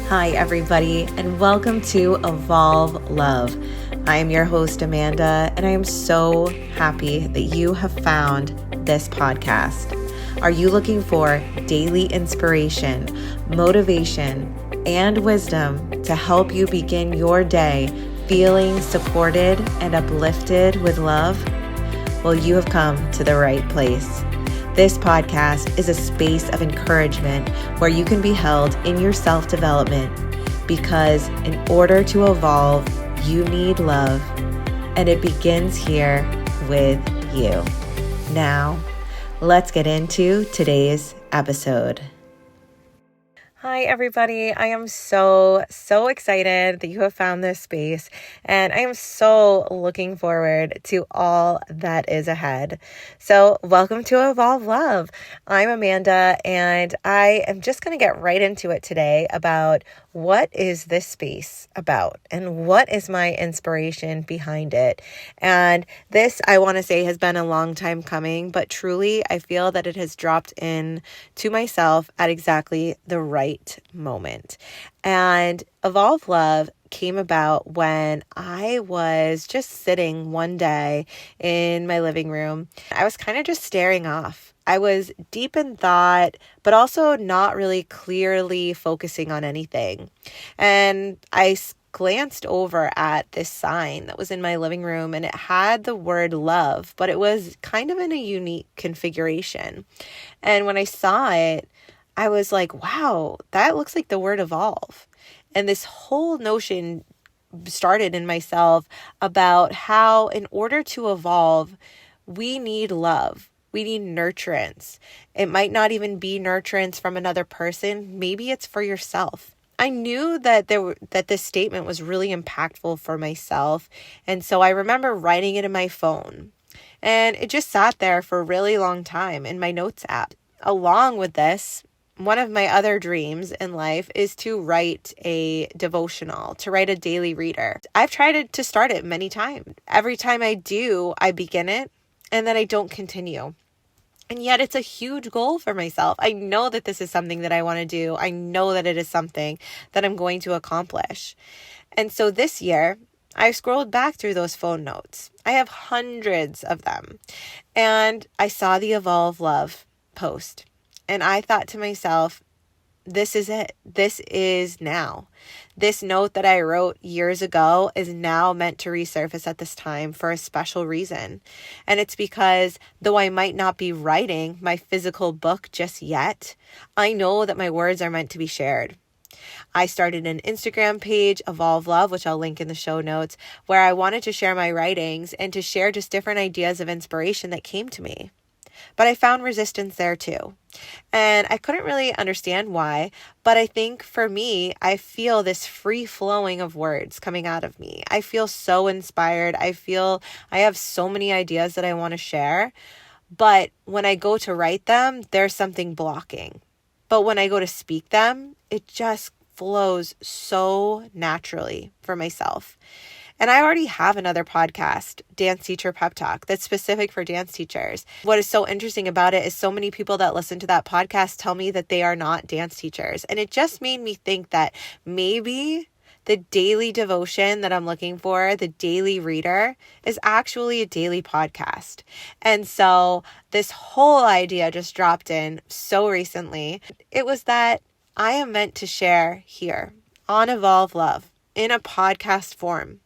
Hi, everybody, and welcome to Evolve Love. I am your host, Amanda, and I am so happy that you have found this podcast. Are you looking for daily inspiration, motivation, and wisdom to help you begin your day feeling supported and uplifted with love? Well, you have come to the right place. This podcast is a space of encouragement where you can be held in your self-development because in order to evolve, you need love, and it begins here with you. Now, let's get into today's episode. Hi, everybody. I am so excited that you have found this space, and I am so looking forward to all that is ahead. So welcome to Evolve Love. I'm Amanda, and I am just going to get right into it today about what is this space about and what is my inspiration behind it. And this, I want to say, has been a long time coming, but truly I feel that it has dropped in to myself at exactly the right moment. And Evolve Love came about when I was just sitting one day in my living room. I was kind of just staring off. I was deep in thought, but also not really clearly focusing on anything. And I glanced over at this sign that was in my living room, and it had the word love, but it was kind of in a unique configuration. And when I saw it, I was like, wow, that looks like the word evolve. And this whole notion started in myself about how in order to evolve, we need love. We need nurturance. It might not even be nurturance from another person. Maybe it's for yourself. I knew that this statement was really impactful for myself. And so I remember writing it in my phone. And it just sat there for a really long time in my notes app. Along with this, one of my other dreams in life is to write a devotional, to write a daily reader. I've tried to start it many times. Every time I do, I begin it and then I don't continue. And yet it's a huge goal for myself. I know that this is something that I want to do. I know that it is something that I'm going to accomplish. And so this year, I scrolled back through those phone notes. I have hundreds of them. And I saw the Evolve Love post. And I thought to myself, this is it. This is now. This note that I wrote years ago is now meant to resurface at this time for a special reason. And it's because though I might not be writing my physical book just yet, I know that my words are meant to be shared. I started an Instagram page, Evolve Love, which I'll link in the show notes, where I wanted to share my writings and to share just different ideas of inspiration that came to me. But I found resistance there too. And I couldn't really understand why, but I think for me, I feel this free flowing of words coming out of me. I feel so inspired. I feel I have so many ideas that I want to share, but when I go to write them, there's something blocking. But when I go to speak them, it just flows so naturally for myself. And I already have another podcast, Dance Teacher Pep Talk, that's specific for dance teachers. What is so interesting about it is so many people that listen to that podcast tell me that they are not dance teachers. And it just made me think that maybe the daily devotion that I'm looking for, the daily reader, is actually a daily podcast. And so this whole idea just dropped in so recently. It was that I am meant to share here on Evolve Love in a podcast form.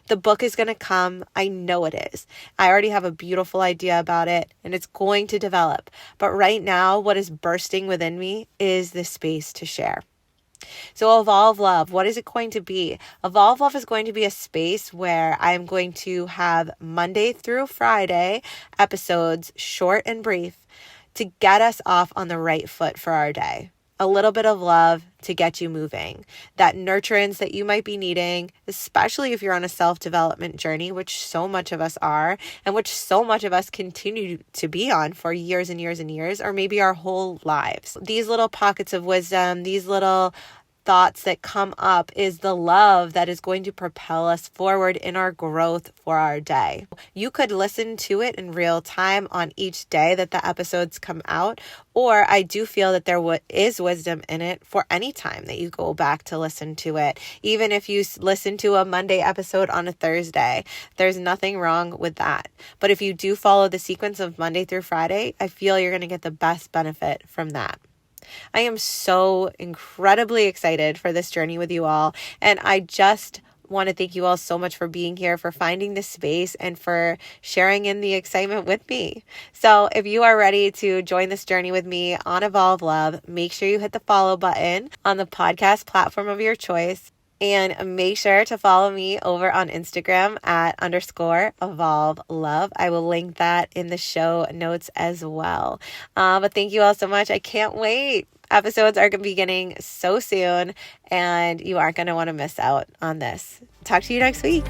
The book is going to come. I know it is. I already have a beautiful idea about it and it's going to develop. But right now, what is bursting within me is this space to share. So Evolve Love, what is it going to be? Evolve Love is going to be a space where I'm going to have Monday through Friday episodes, short and brief, to get us off on the right foot for our day. A little bit of love to get you moving. That nurturance that you might be needing, especially if you're on a self-development journey, which so much of us are, and which so much of us continue to be on for years and years and years, or maybe our whole lives. These little pockets of wisdom, these little thoughts that come up is the love that is going to propel us forward in our growth for our day. You could listen to it in real time on each day that the episodes come out, or I do feel that there is wisdom in it for any time that you go back to listen to it. Even if you listen to a Monday episode on a Thursday, there's nothing wrong with that. But if you do follow the sequence of Monday through Friday, I feel you're going to get the best benefit from that. I am so incredibly excited for this journey with you all. And I just want to thank you all so much for being here, for finding this space, and for sharing in the excitement with me. So if you are ready to join this journey with me on Evolve Love, make sure you hit the follow button on the podcast platform of your choice. And make sure to follow me over on Instagram at _evolve love. I will link that in the show notes as well. But thank you all so much. I can't wait. Episodes are beginning so soon, and you aren't going to want to miss out on this. Talk to you next week.